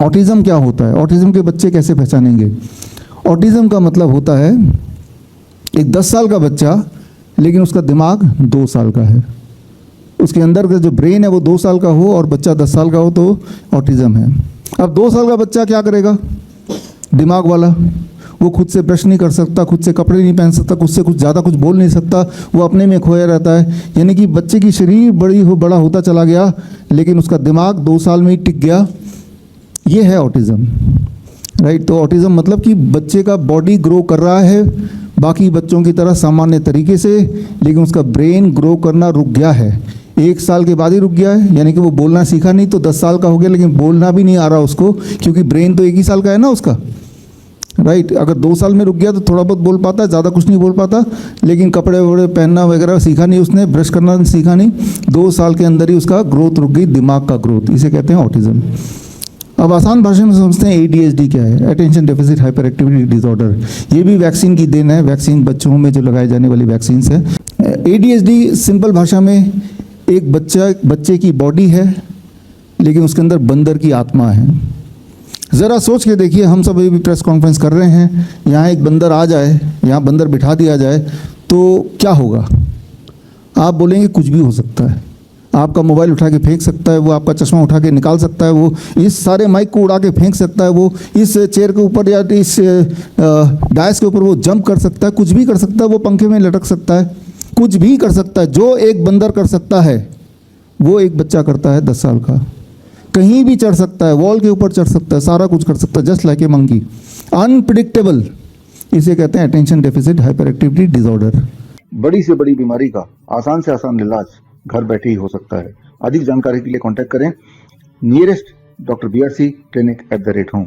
Autism क्या होता है, ऑटिज्म के बच्चे कैसे पहचानेंगे? ऑटिज्म का मतलब होता है एक 10 साल का बच्चा लेकिन उसका दिमाग 2 साल का है, उसके अंदर का जो ब्रेन है वो 2 साल का हो और बच्चा 10 साल का हो तो ऑटिज्म है। अब 2 साल का बच्चा क्या करेगा? दिमाग वाला, वो खुद से ब्रश नहीं कर सकता, खुद से कपड़े नहीं पहन सकता, खुद से कुछ ज़्यादा कुछ बोल नहीं सकता, वो अपने में खोया रहता है। यानी कि बच्चे की शरीर बड़ा होता चला गया लेकिन उसका दिमाग 2 साल में ही टिक गया। ये है ऑटिज्म, राइट। तो ऑटिज्म मतलब कि बच्चे का बॉडी ग्रो कर रहा है बाकी बच्चों की तरह सामान्य तरीके से, लेकिन उसका ब्रेन ग्रो करना रुक गया है। 1 साल के बाद ही रुक गया है, यानी कि वो बोलना सीखा नहीं तो 10 साल का हो गया लेकिन बोलना भी नहीं आ रहा उसको, क्योंकि ब्रेन तो 1 ही साल का है ना उसका, राइट। अगर 2 साल में रुक गया तो थोड़ा बहुत बोल पाता है, ज़्यादा कुछ नहीं बोल पाता, लेकिन कपड़े वपड़े पहनना वगैरह सीखा नहीं उसने, ब्रश करना सीखा नहीं। 2 साल के अंदर ही उसका ग्रोथ रुक गई, दिमाग का ग्रोथ, इसे कहते हैं ऑटिज्म। अब आसान भाषा में समझते हैं ADHD क्या है, attention deficit hyper activity disorder. ये भी वैक्सीन की देन है, वैक्सीन बच्चों में जो लगाई जाने वाली वैक्सीन है। ADHD सिंपल भाषा में एक बच्चे की बॉडी है लेकिन उसके अंदर बंदर की आत्मा है। ज़रा सोच के देखिए, हम सब अभी प्रेस कॉन्फ्रेंस कर रहे हैं, यहाँ एक बंदर आ जाए, यहाँ बंदर बिठा दिया जाए तो क्या होगा? आप बोलेंगे कुछ भी हो सकता है, आपका मोबाइल उठा के फेंक सकता है वो, आपका चश्मा उठा के निकाल सकता है वो, इस सारे माइक को उड़ा के फेंक सकता है वो, इस चेयर के ऊपर या इस डायस के ऊपर वो जंप कर सकता है, कुछ भी कर सकता है, वो पंखे में लटक सकता है, कुछ भी कर सकता है। जो एक बंदर कर सकता है वो एक बच्चा करता है 10 साल का। कहीं भी चढ़ सकता है, वॉल के ऊपर चढ़ सकता है, सारा कुछ कर सकता है, just like a monkey, unpredictable. इसे कहते हैं attention deficit hyper activity disorder. बड़ी से बड़ी बीमारी का आसान से आसान इलाज घर बैठे ही हो सकता है। अधिक जानकारी के लिए कांटेक्ट करें nearest doctor BRC clinic @ home.